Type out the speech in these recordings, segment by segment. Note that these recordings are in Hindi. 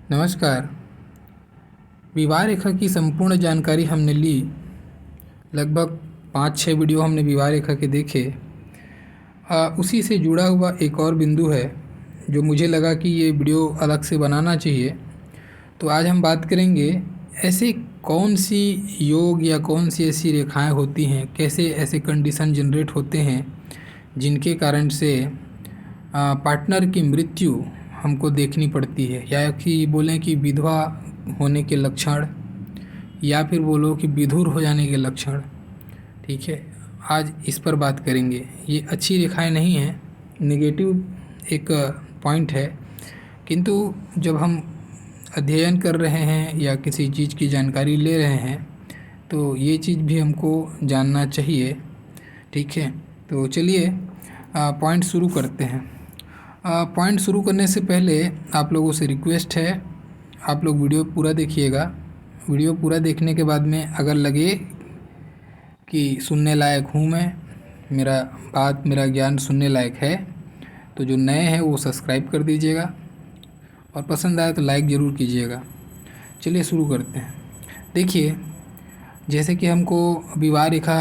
नमस्कार। विवाह रेखा की संपूर्ण जानकारी हमने ली। लगभग 5-6 वीडियो हमने विवाह रेखा के देखे। उसी से जुड़ा हुआ एक और बिंदु है जो मुझे लगा कि ये वीडियो अलग से बनाना चाहिए। तो आज हम बात करेंगे ऐसे कौन सी योग या कौन सी ऐसी रेखाएं होती हैं, कैसे ऐसे कंडीशन जनरेट होते हैं जिनके कारण से पार्टनर की मृत्यु हमको देखनी पड़ती है, या कि बोलें कि विधवा होने के लक्षण, या फिर बोलो कि विधुर हो जाने के लक्षण। ठीक है, आज इस पर बात करेंगे। ये अच्छी रेखाएं नहीं हैं, नेगेटिव एक पॉइंट है, किंतु जब हम अध्ययन कर रहे हैं या किसी चीज़ की जानकारी ले रहे हैं तो ये चीज़ भी हमको जानना चाहिए। ठीक है, तो चलिए पॉइंट शुरू करते हैं। पॉइंट शुरू करने से पहले आप लोगों से रिक्वेस्ट है, आप लोग वीडियो पूरा देखिएगा। वीडियो पूरा देखने के बाद में अगर लगे कि सुनने लायक हूँ मैं, मेरा ज्ञान सुनने लायक है, तो जो नए हैं वो सब्सक्राइब कर दीजिएगा और पसंद आए तो लाइक ज़रूर कीजिएगा। चलिए शुरू करते हैं। देखिए, जैसे कि हमको विवाह रेखा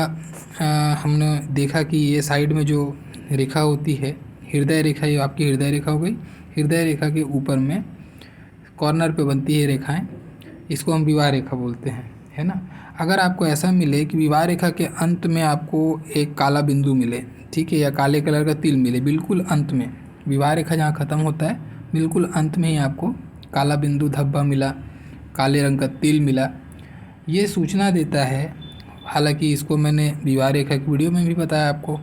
हमने देखा कि ये साइड में जो रेखा होती है हृदय रेखा, ये आपकी हृदय रेखा हो गई। हृदय रेखा के ऊपर में कॉर्नर पे बनती है रेखाएं, इसको हम विवाह रेखा बोलते हैं, है ना। अगर आपको ऐसा मिले कि विवाह रेखा के अंत में आपको एक काला बिंदु मिले, ठीक है, या काले कलर का तिल मिले, बिल्कुल अंत में, विवाह रेखा जहाँ ख़त्म होता है बिल्कुल अंत में ही आपको काला बिंदु धब्बा मिला, काले रंग का तिल मिला, ये सूचना देता है। हालांकि इसको मैंने विवाह रेखा की वीडियो में भी बताया आपको,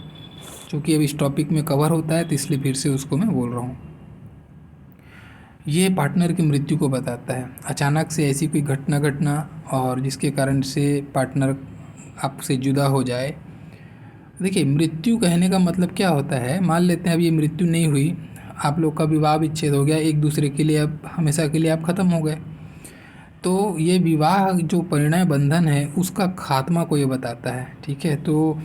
चूँकि अब इस टॉपिक में कवर होता है तो इसलिए फिर से उसको मैं बोल रहा हूँ। ये पार्टनर की मृत्यु को बताता है। अचानक से ऐसी कोई घटना और जिसके कारण से पार्टनर आपसे जुदा हो जाए। देखिए, मृत्यु कहने का मतलब क्या होता है, मान लेते हैं अब ये मृत्यु नहीं हुई, आप लोग का विवाह विच्छेद हो गया, एक दूसरे के लिए अब हमेशा के लिए आप ख़त्म हो गए, तो ये विवाह जो परिणय बंधन है उसका खात्मा को ये बताता है। ठीक है, तो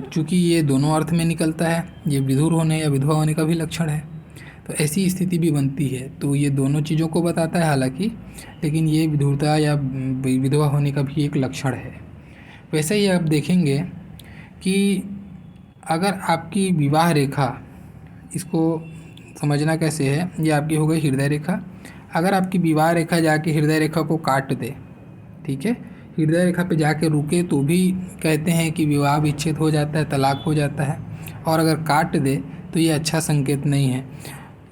चूँकि ये दोनों अर्थ में निकलता है, ये विधुर होने या विधवा होने का भी लक्षण है, तो ऐसी स्थिति भी बनती है, तो ये दोनों चीज़ों को बताता है हालांकि, लेकिन ये विधुरता या विधवा होने का भी एक लक्षण है। वैसे ही आप देखेंगे कि अगर आपकी विवाह रेखा, इसको समझना कैसे है, ये आपकी हो गई हृदय रेखा। अगर आपकी विवाह रेखा जाके हृदय रेखा को काट दे, ठीक है, हृदय रेखा पे जाके रुके तो भी कहते हैं कि विवाह विच्छेद हो जाता है, तलाक हो जाता है, और अगर काट दे तो ये अच्छा संकेत नहीं है,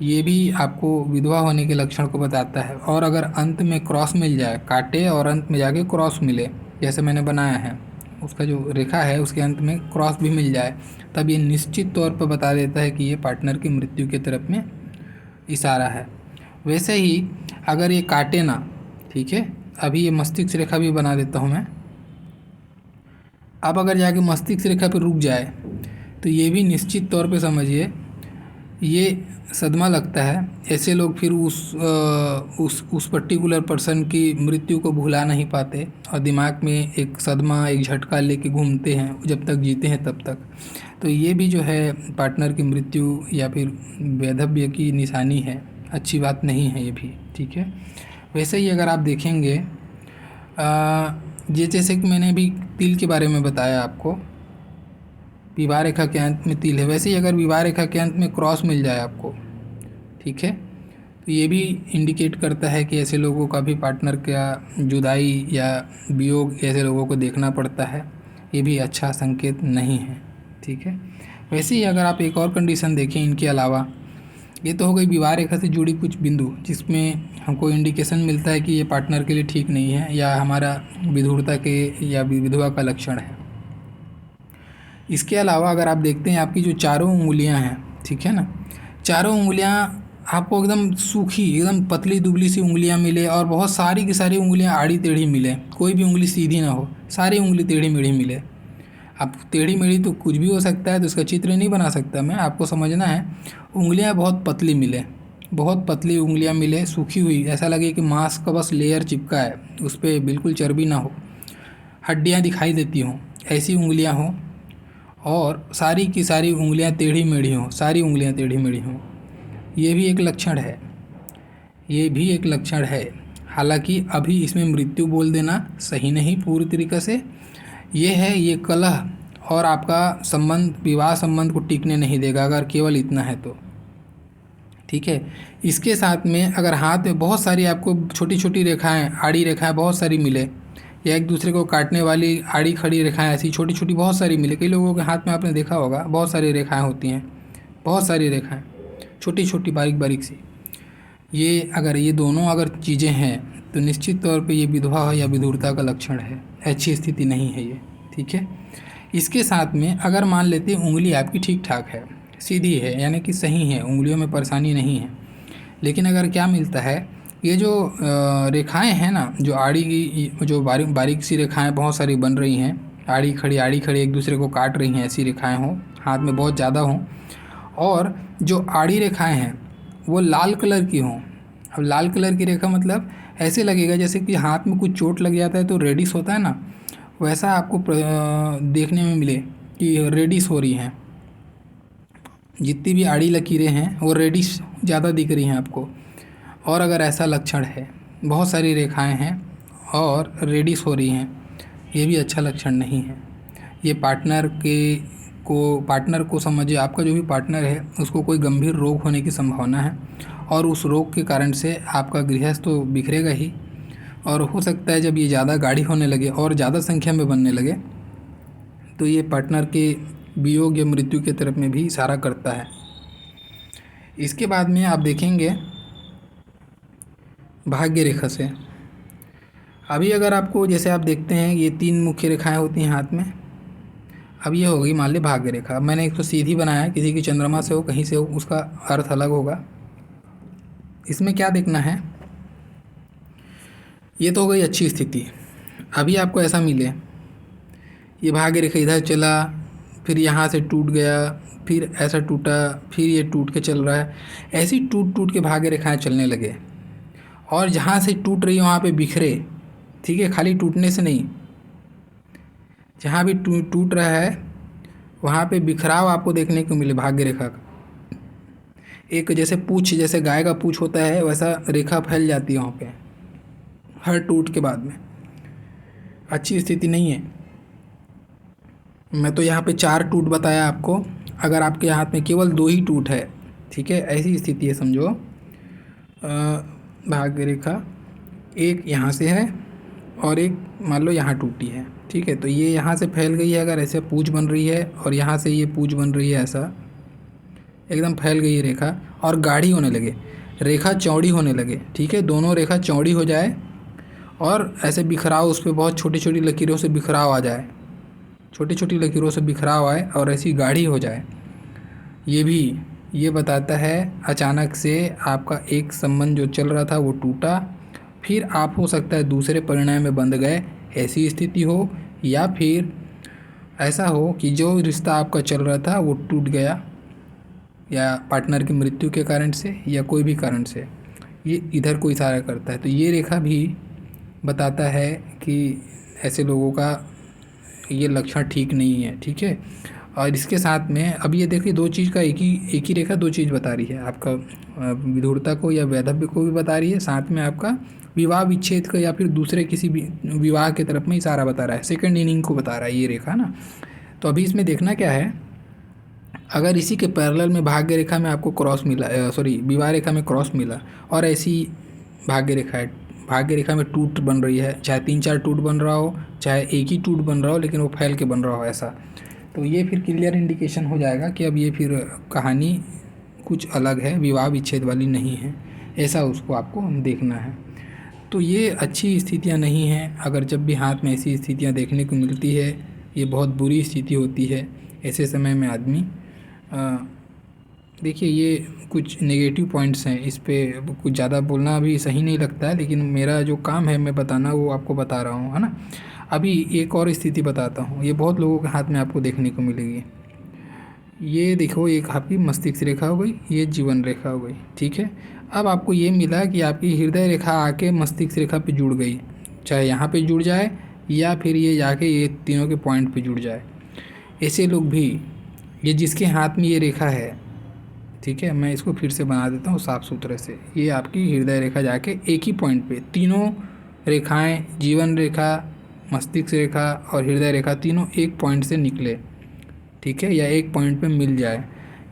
ये भी आपको विधवा होने के लक्षण को बताता है। और अगर अंत में क्रॉस मिल जाए, काटे और अंत में जाके क्रॉस मिले, जैसे मैंने बनाया है, उसका जो रेखा है उसके अंत में क्रॉस भी मिल जाए, तब ये निश्चित तौर पर बता देता है कि ये पार्टनर की मृत्यु की तरफ में इशारा है। वैसे ही अगर ये काटे ना, ठीक है, अभी ये मस्तिष्क रेखा भी बना देता हूँ मैं, अब अगर जाके मस्तिष्क रेखा पर रुक जाए तो ये भी निश्चित तौर पे समझिए ये सदमा लगता है। ऐसे लोग फिर उस पर्टिकुलर पर्सन की मृत्यु को भुला नहीं पाते और दिमाग में एक सदमा, एक झटका लेके घूमते हैं जब तक जीते हैं तब तक। तो ये भी जो है पार्टनर की मृत्यु या फिर वैधव्य की निशानी है, अच्छी बात नहीं है ये भी। ठीक है, वैसे ही अगर आप देखेंगे ये जैसे कि मैंने अभी तिल के बारे में बताया आपको, विवाह रेखा के अंत में तिल है, वैसे ही अगर विवाह रेखा के अंत में क्रॉस मिल जाए आपको, ठीक है, तो ये भी इंडिकेट करता है कि ऐसे लोगों का भी पार्टनर का जुदाई या वियोग ऐसे लोगों को देखना पड़ता है, ये भी अच्छा संकेत नहीं है। ठीक है, वैसे ही अगर आप एक और कंडीशन देखें इनके अलावा, ये तो हो गई विवाह रेखा से जुड़ी कुछ बिंदु जिसमें हमको इंडिकेशन मिलता है कि ये पार्टनर के लिए ठीक नहीं है या हमारा विधुरता के या विधवा का लक्षण है। इसके अलावा अगर आप देखते हैं आपकी जो चारों उंगलियां हैं, ठीक है ना, चारों उंगलियां आपको एकदम सूखी, एकदम पतली दुबली सी उंगलियां मिले और बहुत सारी की सारी उंगलियां आड़ी टेढ़ी मिले, कोई भी उंगली सीधी ना हो, सारी उंगली टेढ़ी मेढ़ी मिले। अब टेढ़ी मेढ़ी तो कुछ भी हो सकता है, तो इसका चित्र नहीं बना सकता मैं, आपको समझना है उंगलियां बहुत पतली मिले, बहुत पतली उंगलियां मिले, सूखी हुई, ऐसा लगे कि मांस का बस लेयर चिपका है, उस पर बिल्कुल चर्बी ना हो, हड्डियाँ दिखाई देती हों, ऐसी उंगलियाँ हों, और सारी की सारी उंगलियां टेढ़ी मेढ़ी हों, सारी उंगलियां टेढ़ी मेढ़ी हों, ये भी एक लक्षण है। ये भी एक लक्षण है। हालांकि अभी इसमें मृत्यु बोल देना सही नहीं पूरी तरीक़े से। ये है, ये कलह और आपका संबंध, विवाह संबंध को टिकने नहीं देगा अगर केवल इतना है तो, ठीक है। इसके साथ में अगर हाथ में बहुत सारी आपको छोटी छोटी रेखाएं, आड़ी रेखाएं बहुत सारी मिले, या एक दूसरे को काटने वाली आड़ी खड़ी रेखाएं ऐसी छोटी छोटी बहुत सारी मिले, कई लोगों के हाथ में आपने देखा होगा बहुत सारी रेखाएं होती हैं, बहुत सारी रेखाएं छोटी छोटी बारीक बारीक सी, ये अगर ये दोनों अगर चीज़ें हैं तो निश्चित तौर पे ये विधवा या विधुरता का लक्षण है, अच्छी स्थिति नहीं है ये, ठीक है। इसके साथ में अगर मान लेते हैं उंगली आपकी ठीक ठाक है, सीधी है, यानी कि सही है, उंगलियों में परेशानी नहीं है, लेकिन अगर क्या मिलता है, ये जो रेखाएं हैं ना, जो आड़ी की जो बारीक बारीक सी रेखाएं बहुत सारी बन रही हैं, आड़ी खड़ी एक दूसरे को काट रही हैं, ऐसी रेखाएं हों, हाथ में बहुत ज़्यादा हों, और जो आड़ी रेखाएं हैं वो लाल कलर की हों। अब लाल कलर की रेखा मतलब ऐसे लगेगा जैसे कि हाथ में कुछ चोट लग जाता है तो रेडिश होता है ना, वैसा आपको देखने में मिले कि रेडिश हो रही हैं, जितनी भी आड़ी लकीरें हैं वो रेडिश ज़्यादा दिख रही हैं आपको। और अगर ऐसा लक्षण है, बहुत सारी रेखाएं हैं और रेडिश हो रही हैं, ये भी अच्छा लक्षण नहीं है। ये पार्टनर को समझिए, आपका जो भी पार्टनर है उसको कोई गंभीर रोग होने की संभावना है, और उस रोग के कारण से आपका गृहस्थ तो बिखरेगा ही, और हो सकता है जब ये ज़्यादा गाढ़ी होने लगे और ज़्यादा संख्या में बनने लगे तो ये पार्टनर के वियोग या मृत्यु की तरफ में भी इशारा करता है। इसके बाद में आप देखेंगे भाग्य रेखा से। अभी अगर आपको, जैसे आप देखते हैं ये 3 मुख्य रेखाएं होती हैं हाथ में, अब ये हो गई मान ली भाग्य रेखा। अब मैंने इसको सीधी बनाया, किसी की चंद्रमा से हो कहीं से हो उसका अर्थ अलग होगा। इसमें क्या देखना है, ये तो हो गई अच्छी स्थिति। अभी आपको ऐसा मिले, ये भाग्य रेखा इधर चला, फिर यहाँ से टूट गया, फिर ऐसा टूटा, फिर ये टूट के चल रहा है, ऐसी टूट टूट के भाग्य रेखाएं चलने लगे, और जहाँ से टूट रही है वहाँ पे बिखरे, ठीक है, खाली टूटने से नहीं, जहाँ भी टूट रहा है वहाँ पे बिखराव आपको देखने को मिले भाग्य रेखा का। एक जैसे पूँछ, जैसे गाय का पूँछ होता है वैसा रेखा फैल जाती है वहाँ पे हर टूट के बाद में। अच्छी स्थिति नहीं है। मैं तो यहाँ पे 4 टूट बताया आपको, अगर आपके हाथ में केवल 2 ही टूट है, ठीक है, ऐसी स्थिति है समझो। भाग्य रेखा एक यहाँ से है और एक मान लो यहाँ टूटी है, ठीक है, तो ये यहाँ से फैल गई है, अगर ऐसे पूँछ बन रही है और यहाँ से ये पूँछ बन रही है, ऐसा एकदम फैल गई है रेखा और गाढ़ी होने लगे, रेखा चौड़ी होने लगे, ठीक है, दोनों रेखा चौड़ी हो जाए और ऐसे बिखराव उस पर बहुत छोटी छोटी लकीरों से बिखराव आ जाए, छोटी छोटी लकीरों से बिखराव आए और ऐसी गाढ़ी हो जाए, ये बताता है अचानक से आपका एक संबंध जो चल रहा था वो टूटा, फिर आप हो सकता है दूसरे परिणय में बंध गए, ऐसी स्थिति हो, या फिर ऐसा हो कि जो रिश्ता आपका चल रहा था वो टूट गया, या पार्टनर की मृत्यु के कारण से या कोई भी कारण से, ये इधर को इशारा करता है। तो ये रेखा भी बताता है कि ऐसे लोगों का ये लक्षण ठीक नहीं है, ठीक है। और इसके साथ में अब ये देखिए 2 चीज़ का एक ही रेखा 2 चीज़ बता रही है, आपका विधुरता को या वैधव्य को भी बता रही है, साथ में आपका विवाह विच्छेद का या फिर दूसरे किसी भी विवाह की तरफ में इशारा बता रहा है, सेकंड इनिंग को बता रहा है ये रेखा ना। तो अभी इसमें देखना क्या है, अगर इसी के पैरेलल में भाग्य रेखा में आपको क्रॉस मिला, विवाह रेखा में क्रॉस मिला और ऐसी भाग्य रेखा है, भाग्य रेखा में टूट बन रही है, चाहे 3-4 टूट बन रहा हो, चाहे एक ही टूट बन रहा हो, लेकिन वो फैल के बन रहा हो ऐसा, तो ये फिर क्लियर इंडिकेशन हो जाएगा कि अब ये फिर कहानी कुछ अलग है, विवाह विच्छेद वाली नहीं है, ऐसा उसको आपको देखना है। तो ये अच्छी स्थितियाँ नहीं हैं। अगर जब भी हाथ में ऐसी स्थितियाँ देखने को मिलती है, ये बहुत बुरी स्थिति होती है। ऐसे समय में आदमी देखिए, ये कुछ नेगेटिव पॉइंट्स हैं, इस पे कुछ ज़्यादा बोलना भी सही नहीं लगता है, लेकिन मेरा जो काम है मैं बताना वो आपको बता रहा हूँ, है ना। अभी एक और स्थिति बताता हूँ, ये बहुत लोगों के हाथ में आपको देखने को मिलेगी। ये देखो, एक आपकी मस्तिष्क रेखा हो गई, ये जीवन रेखा हो गई, ठीक है। अब आपको ये मिला कि आपकी हृदय रेखा आके मस्तिष्क रेखा पे जुड़ गई, चाहे यहाँ पे जुड़ जाए या फिर ये जाके ये तीनों के पॉइंट पे जुड़ जाए। ऐसे लोग भी, ये जिसके हाथ में ये रेखा है, ठीक है, मैं इसको फिर से बना देता हूँ साफ़ सुथरे से। ये आपकी हृदय रेखा जाके एक ही पॉइंट पे, तीनों रेखाएं, जीवन रेखा, मस्तिष्क रेखा और हृदय रेखा, तीनों एक पॉइंट से निकले, ठीक है, या एक पॉइंट पे मिल जाए,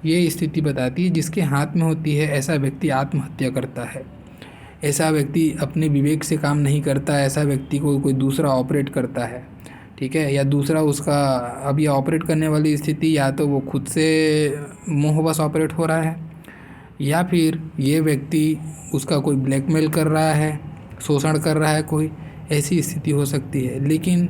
ये स्थिति बताती है। जिसके हाथ में होती है ऐसा व्यक्ति आत्महत्या करता है। ऐसा व्यक्ति अपने विवेक से काम नहीं करता, ऐसा व्यक्ति को कोई दूसरा ऑपरेट करता है, ठीक है, या दूसरा उसका, अब ये ऑपरेट करने वाली स्थिति या तो वो खुद से मोहवश ऑपरेट हो रहा है, या फिर ये व्यक्ति उसका कोई ब्लैकमेल कर रहा है, शोषण कर रहा है कोई, ऐसी स्थिति हो सकती है। लेकिन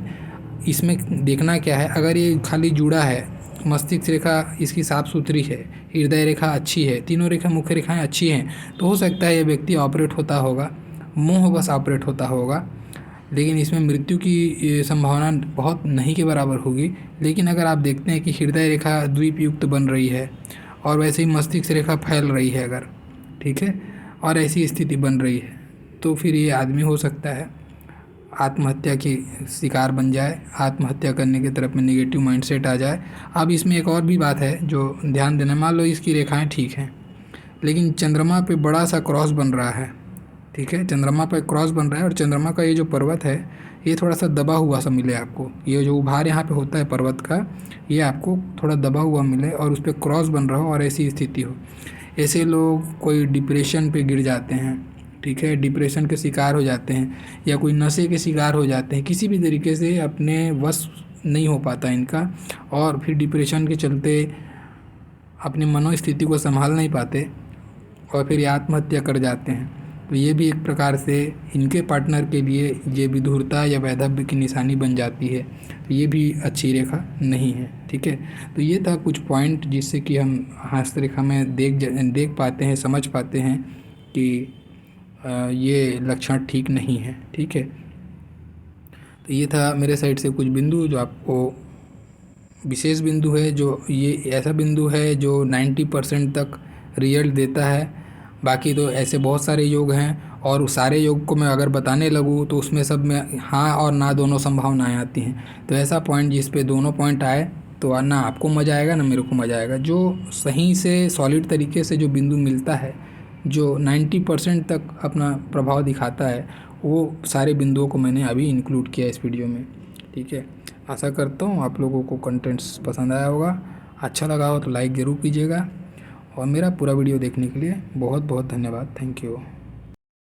इसमें देखना क्या है, अगर ये खाली जुड़ा है, मस्तिष्क रेखा इसकी साफ़ सुथरी है, हृदय रेखा अच्छी है, तीनों रेखा मुख्य रेखाएं अच्छी हैं, तो हो सकता है ये व्यक्ति ऑपरेट होता होगा, मोहवश ऑपरेट होता होगा, लेकिन इसमें मृत्यु की संभावना बहुत नहीं के बराबर होगी। लेकिन अगर आप देखते हैं कि हृदय रेखा द्वीपयुक्त बन रही है और वैसे ही मस्तिष्क रेखा फैल रही है अगर, ठीक है, और ऐसी स्थिति बन रही है, तो फिर ये आदमी हो सकता है आत्महत्या की शिकार बन जाए, आत्महत्या करने की तरफ में नेगेटिव माइंडसेट आ जाए। अब इसमें एक और भी बात है जो ध्यान देना, मान लो इसकी रेखाएं ठीक हैं, लेकिन चंद्रमा पे बड़ा सा क्रॉस बन रहा है, ठीक है, चंद्रमा पे क्रॉस बन रहा है और चंद्रमा का ये जो पर्वत है ये थोड़ा सा दबा हुआ सा मिले आपको, ये जो उभार यहाँ पे होता है पर्वत का, ये आपको थोड़ा दबा हुआ मिले और उस पर क्रॉस बन रहा हो और ऐसी स्थिति हो, ऐसे लोग कोई डिप्रेशन पे गिर जाते हैं, ठीक है, डिप्रेशन के शिकार हो जाते हैं, या कोई नशे के शिकार हो जाते हैं, किसी भी तरीके से अपने वश नहीं हो पाता इनका, और फिर डिप्रेशन के चलते अपनी मनोस्थिति को संभाल नहीं पाते और फिर ये आत्महत्या कर जाते हैं। तो ये भी एक प्रकार से इनके पार्टनर के लिए ये विधुरता या वैधव्य की निशानी बन जाती है, तो ये भी अच्छी रेखा नहीं है, ठीक है। तो ये था कुछ पॉइंट जिससे कि हम हस्तरेखा में देख पाते हैं, समझ पाते हैं कि ये लक्षण ठीक नहीं है, ठीक है। तो ये था मेरे साइड से कुछ बिंदु जो आपको विशेष बिंदु है, जो ये ऐसा बिंदु है जो 90% तक रिजल्ट देता है। बाकी तो ऐसे बहुत सारे योग हैं और उस सारे योग को मैं अगर बताने लगूँ तो उसमें सब में हाँ और ना दोनों संभावनाएं आती हैं। तो ऐसा पॉइंट जिस पे दोनों पॉइंट आए तो ना आपको मज़ा आएगा ना मेरे को मज़ा आएगा। जो सही से सॉलिड तरीके से जो बिंदु मिलता है, जो 90% तक अपना प्रभाव दिखाता है, वो सारे बिंदुओं को मैंने अभी इंक्लूड किया इस वीडियो में, ठीक है। आशा करता हूँ आप लोगों को कंटेंट्स पसंद आया होगा। अच्छा लगा हो तो लाइक ज़रूर कीजिएगा और मेरा पूरा वीडियो देखने के लिए बहुत बहुत धन्यवाद। Thank you.